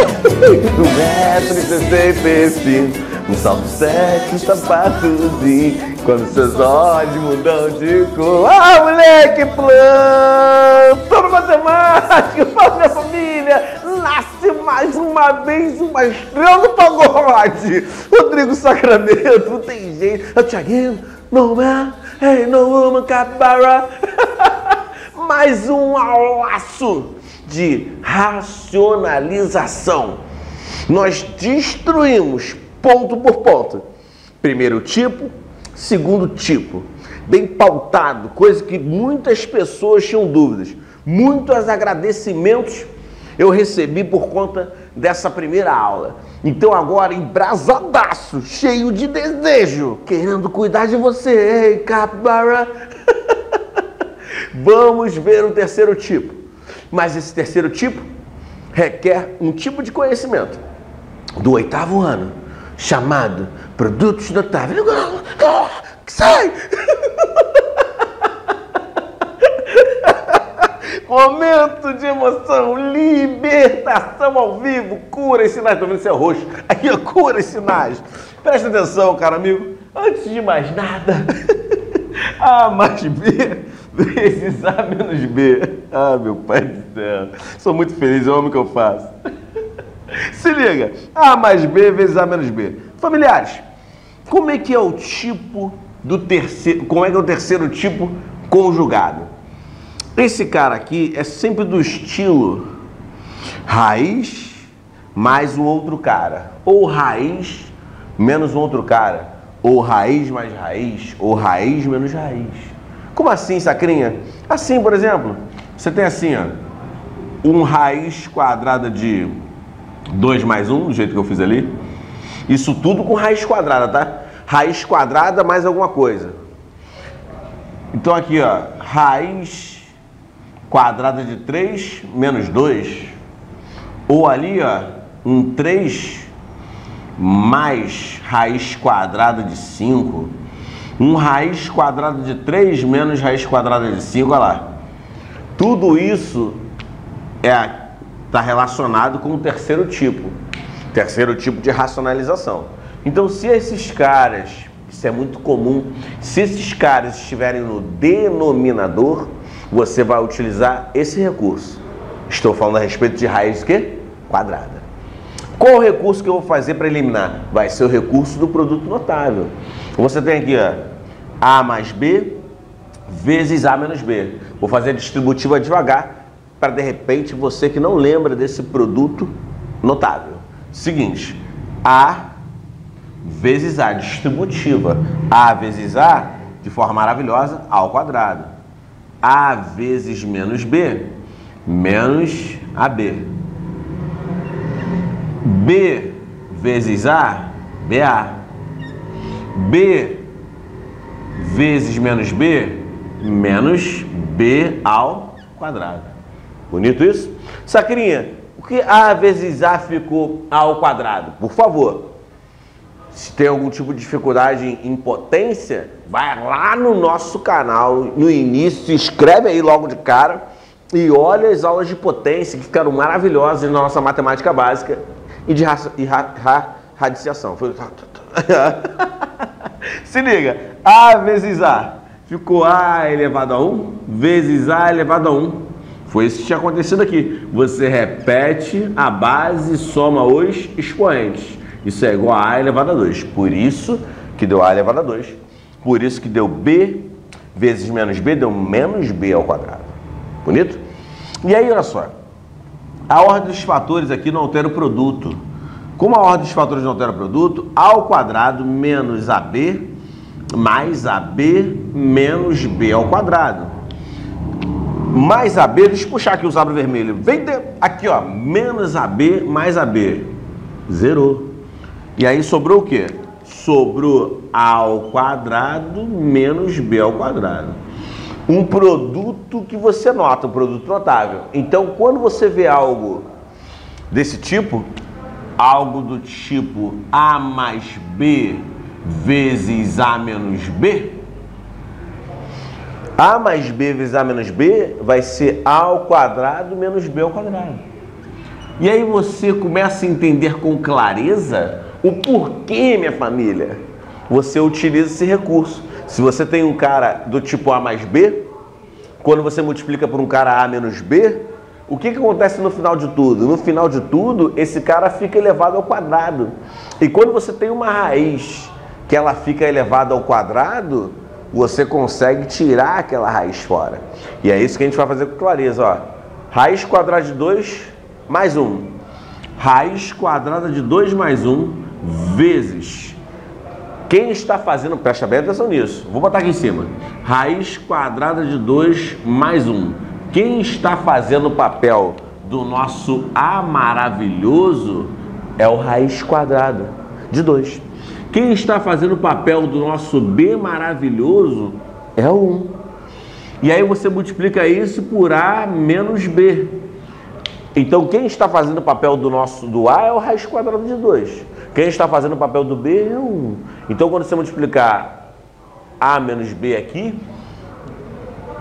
1,65 m, um salto 7, um sapatozinho. Quando seus olhos mudam de cor. Ah, moleque, plano! Toda matemática, para minha família! Nasce mais uma vez uma estrela do pagode! Rodrigo Sacramento, não tem jeito. É o Thiaguinho, no man, hey, no woman, capybara. Mais um aulaço de racionalização. Nós destruímos ponto por ponto. Primeiro tipo, segundo tipo. Bem pautado, coisa que muitas pessoas tinham dúvidas. Muitos agradecimentos eu recebi por conta dessa primeira aula. Então agora, embrasadaço, cheio de desejo, querendo cuidar de você, ei, capybara. Vamos ver o terceiro tipo. Mas esse terceiro tipo requer um tipo de conhecimento do 8º ano, chamado produtos notáveis. Sai! Momento de emoção, libertação ao vivo, cura e sinais. Tô vendo seu roxo. Aqui, ó, cura e sinais. Presta atenção, cara amigo. Antes de mais nada, A mais B vezes A menos B. Ah, meu pai do céu. Sou muito feliz, eu amo o que eu faço. Se liga. A mais B vezes A menos B. Familiares, como é que é o tipo do terceiro... Como é que é o terceiro tipo conjugado? Esse cara aqui é sempre do estilo raiz mais um outro cara. Ou raiz menos um outro cara. Ou raiz mais raiz. Ou raiz menos raiz. Como assim, Sacrinha? Assim, por exemplo, você tem assim, ó, um raiz quadrada de 2 mais 1, do jeito que eu fiz ali. Isso tudo com raiz quadrada, tá? Raiz quadrada mais alguma coisa. Então aqui, ó, raiz quadrada de 3 menos 2. Ou ali, ó, um 3 mais raiz quadrada de 5. Um raiz quadrada de 3 menos raiz quadrada de 5, olha lá. Tudo isso está relacionado com o terceiro tipo de racionalização. Então, se esses caras, isso é muito comum, se esses caras estiverem no denominador, você vai utilizar esse recurso. Estou falando a respeito de raiz quê? Quadrada. Qual o recurso que eu vou fazer para eliminar? Vai ser o recurso do produto notável. Você tem aqui, ó, A mais B vezes A menos B. Vou fazer a distributiva devagar, para de repente você que não lembra desse produto notável. Seguinte, A vezes A, distributiva. A vezes A, de forma maravilhosa, A ao quadrado. A vezes menos B, menos AB. B vezes A, BA. B vezes menos B, menos B ao quadrado. Bonito isso? Sacrinha, por que A vezes A ficou A ao quadrado? Por favor, se tem algum tipo de dificuldade em potência, vai lá no nosso canal, no início, se inscreve aí logo de cara e olha as aulas de potência que ficaram maravilhosas na nossa matemática básica e de radiciação. Se liga, A vezes A ficou A elevado a 1 vezes A elevado a 1. Foi isso que tinha acontecido aqui. Você repete a base e soma os expoentes. Isso é igual a A elevado a 2. Por isso que deu A elevado a 2. Por isso que deu B vezes menos B, deu menos B ao quadrado. Bonito? E aí, olha só. A ordem dos fatores aqui não altera o produto. Como a ordem dos fatores não altera o produto, A ao quadrado menos AB mais AB menos B ao quadrado. Mais AB, deixa eu puxar aqui o sabre vermelho. Vem aqui, ó, menos AB mais AB. Zerou. E aí sobrou o quê? Sobrou A ao quadrado menos B ao quadrado. Um produto que você nota, um produto notável. Então, quando você vê algo desse tipo, algo do tipo A mais B vezes A menos B, A mais B vezes A menos B vai ser A ao quadrado menos B ao quadrado. E aí você começa a entender com clareza o porquê, minha família, você utiliza esse recurso. Se você tem um cara do tipo A mais B, quando você multiplica por um cara A menos B, o que acontece no final de tudo? No final de tudo, esse cara fica elevado ao quadrado. E quando você tem uma raiz que ela fica elevada ao quadrado, você consegue tirar aquela raiz fora. E é isso que a gente vai fazer com clareza, ó. Raiz quadrada de 2 mais 1. Raiz quadrada de 2 mais 1 vezes. Quem está fazendo, presta bem atenção nisso. Vou botar aqui em cima. Raiz quadrada de 2 mais 1. Quem está fazendo o papel do nosso A maravilhoso é o raiz quadrada de 2. Quem está fazendo o papel do nosso B maravilhoso é o 1. E aí você multiplica isso por A menos B. Então quem está fazendo o papel do A é o raiz quadrada de 2. Quem está fazendo o papel do B é o 1. Então quando você multiplicar A menos B aqui,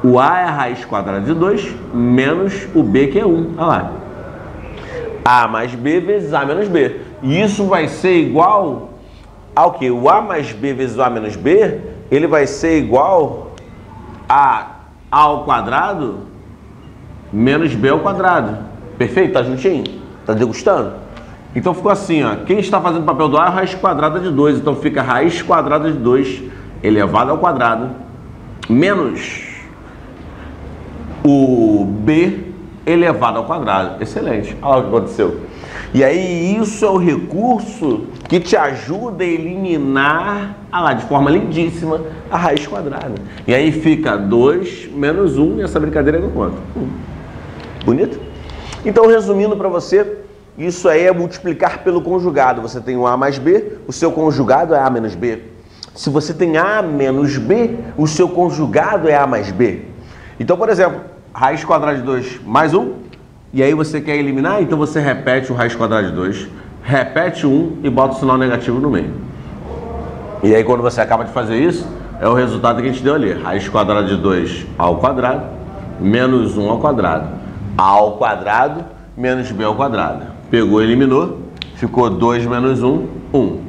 o A é a raiz quadrada de 2 menos o B, que é 1. Olha lá. A mais B vezes A menos B. E isso vai ser igual ao que? O A mais B vezes o A menos B, ele vai ser igual a A ao quadrado menos B ao quadrado. Perfeito? Tá juntinho? Tá degustando? Então ficou assim, ó. Quem está fazendo o papel do A é a raiz quadrada de 2. Então fica raiz quadrada de 2 elevado ao quadrado menos o B elevado ao quadrado. Excelente. Olha lá o que aconteceu. E aí isso é o recurso que te ajuda a eliminar, olha lá, de forma lindíssima, a raiz quadrada. E aí fica 2 menos 1 e essa brincadeira não conta. Bonito? Então, resumindo para você, isso aí é multiplicar pelo conjugado. Você tem o A mais B, o seu conjugado é A menos B. Se você tem A menos B, o seu conjugado é A mais B. Então, por exemplo, raiz quadrada de 2 mais 1, e aí você quer eliminar, então você repete o raiz quadrada de 2, repete 1 e bota o sinal negativo no meio. E aí quando você acaba de fazer isso, é o resultado que a gente deu ali. Raiz quadrada de 2 ao quadrado, menos 1 ao quadrado. A ao quadrado, menos B ao quadrado. Pegou, eliminou, ficou 2 menos 1, 1.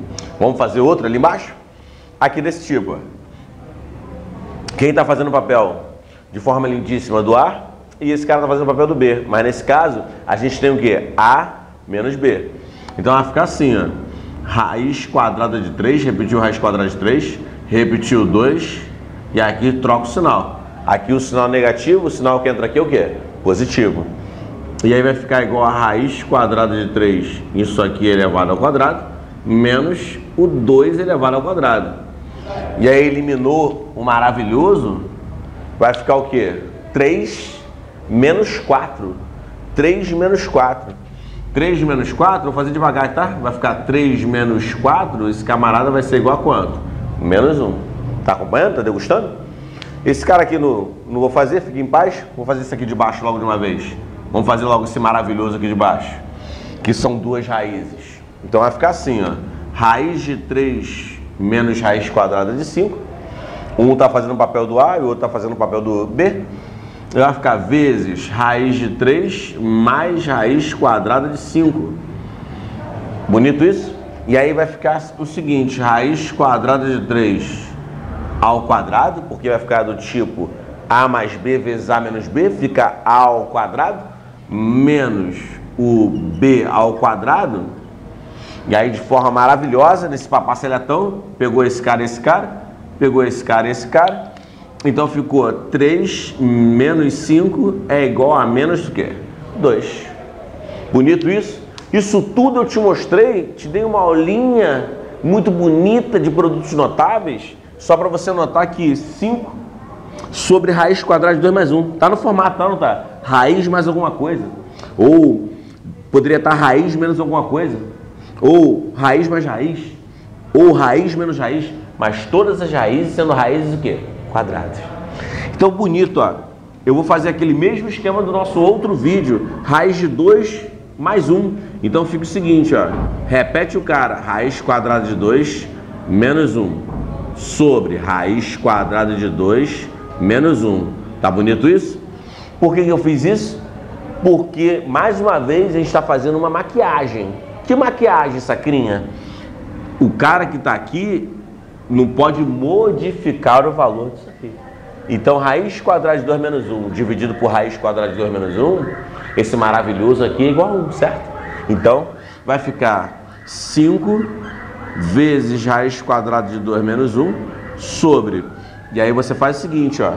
Vamos fazer outro ali embaixo? Aqui desse tipo, ó. Quem está fazendo o papel de forma lindíssima do A, e esse cara está fazendo o papel do B. Mas nesse caso, a gente tem o quê? A menos B. Então vai ficar assim, ó. Raiz quadrada de 3, repetiu raiz quadrada de 3, repetiu 2, e aqui troca o sinal. Aqui o sinal negativo, o sinal que entra aqui é o quê? Positivo. E aí vai ficar igual a raiz quadrada de 3, isso aqui elevado ao quadrado, menos o 2 elevado ao quadrado. E aí eliminou o maravilhoso, vai ficar o quê? 3 menos 4. 3 menos 4. 3 menos 4, vou fazer devagar, tá? Vai ficar 3 menos 4, esse camarada vai ser igual a quanto? Menos 1. Tá acompanhando? Tá degustando? Esse cara aqui não vou fazer, fique em paz. Vou fazer isso aqui de baixo logo de uma vez. Vamos fazer logo esse maravilhoso aqui de baixo, que são duas raízes. Então vai ficar assim, ó. Raiz de 3 menos raiz quadrada de 5. Um está fazendo o papel do A e o outro está fazendo o papel do B. Vai ficar vezes raiz de 3 mais raiz quadrada de 5. Bonito isso? E aí vai ficar o seguinte, raiz quadrada de 3 ao quadrado, porque vai ficar do tipo A mais B vezes A menos B, fica A ao quadrado, menos o B ao quadrado. E aí de forma maravilhosa, nesse papasseletão, pegou esse cara e esse cara, pegou esse cara e esse cara. Então ficou 3 menos 5 é igual a menos do que? 2. Bonito isso? Isso tudo eu te mostrei, te dei uma aulinha muito bonita de produtos notáveis, só para você notar que 5 sobre raiz quadrada de 2 mais 1. Tá no formato, não tá? Raiz mais alguma coisa. Ou poderia estar raiz menos alguma coisa. Ou raiz mais raiz. Ou raiz menos raiz. Mas todas as raízes sendo raízes o quê? Quadradas. Então, bonito, ó. Eu vou fazer aquele mesmo esquema do nosso outro vídeo. Raiz de 2 mais 1. Então, fica o seguinte, ó. Repete o cara. Raiz quadrada de 2 menos 1. Sobre raiz quadrada de 2 menos 1. Tá bonito isso? Por que eu fiz isso? Porque, mais uma vez, a gente está fazendo uma maquiagem. Que maquiagem, Sacrinha? O cara que está aqui não pode modificar o valor disso aqui. Então, raiz quadrada de 2 menos 1 dividido por raiz quadrada de 2 menos 1, esse maravilhoso aqui é igual a 1, certo? Então, vai ficar 5 vezes raiz quadrada de 2 menos 1 sobre... E aí você faz o seguinte, ó.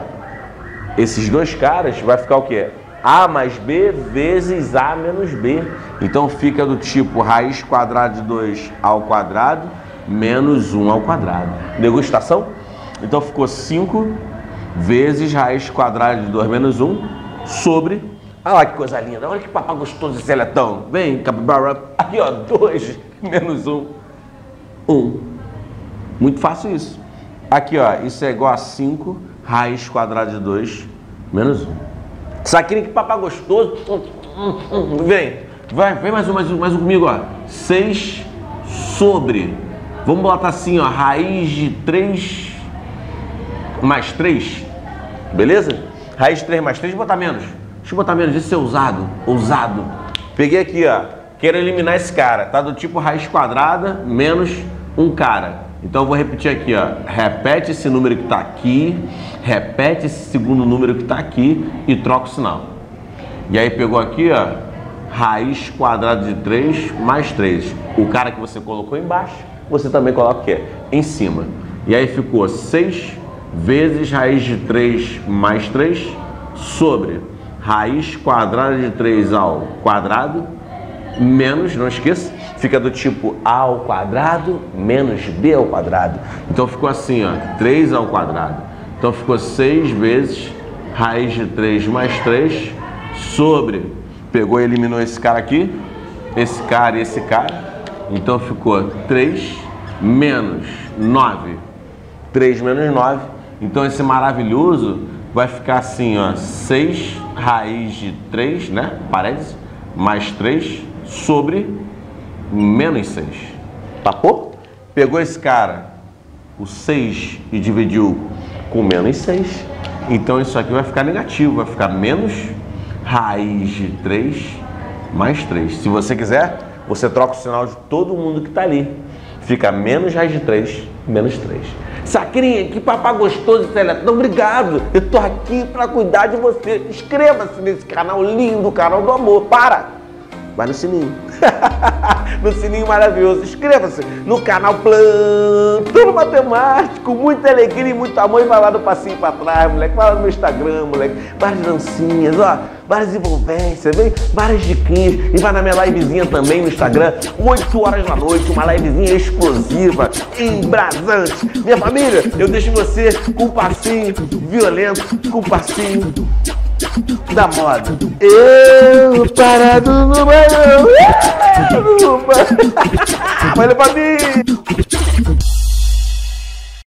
Esses dois caras vai ficar o quê? A mais B vezes A menos B. Então fica do tipo raiz quadrada de 2 ao quadrado menos 1 ao quadrado. Degustação? Então ficou 5 vezes raiz quadrada de 2 menos 1 sobre... Olha lá que coisa linda. Olha que papai gostoso esse eletão. Vem, capibara. Aqui, ó, 2 menos 1. 1. Muito fácil isso. Aqui, ó, isso é igual a 5 raiz quadrada de 2 menos 1. Saquinho, que papai gostoso. Vem, vai, vem mais um comigo, ó. 6 sobre. Vamos botar assim, ó, raiz de 3 mais 3. Beleza? Raiz de 3 mais 3, vou botar menos. Deixa eu botar menos, isso é ousado. Peguei aqui, ó. Quero eliminar esse cara. Tá do tipo raiz quadrada menos um cara. Então eu vou repetir aqui, ó. Repete esse número que está aqui, repete esse segundo número que está aqui e troca o sinal. E aí pegou aqui, ó, raiz quadrada de 3 mais 3. O cara que você colocou embaixo, você também coloca o quê? Em cima. E aí ficou 6 vezes raiz de 3 mais 3 sobre raiz quadrada de 3 ao quadrado menos, não esqueça, fica do tipo A ao quadrado menos B ao quadrado. Então ficou assim, ó, 3 ao quadrado. Então ficou 6 vezes raiz de 3 mais 3 sobre, pegou e eliminou esse cara aqui, esse cara e esse cara. Então ficou 3 menos 9. 3 menos 9. Então esse maravilhoso vai ficar assim, ó, 6 raiz de 3, né, parênteses, mais 3 sobre menos 6. Tapou? Pegou esse cara, o 6, e dividiu com menos 6. Então isso aqui vai ficar negativo, vai ficar menos raiz de 3 mais 3. Se você quiser, você troca o sinal de todo mundo que está ali. Fica menos raiz de 3, menos 3. Sacrinha, que papai gostoso esse eletão. Obrigado, eu tô aqui para cuidar de você. Inscreva-se nesse canal lindo, canal do amor. Vai no sininho. No sininho maravilhoso. Inscreva-se no canal Plantão Matemático. Muita alegria e muito amor. E vai lá do passinho pra trás, moleque. Vai lá no meu Instagram, moleque. Várias dancinhas, ó. Várias envolvências, vem? Várias diquinhas. E vai na minha livezinha também no Instagram. 8 horas da noite. Uma livezinha explosiva, embrasante. Minha família, eu deixo você com um passinho violento, com um passinho da moda. Eu parado no banho. Valeu pra mim.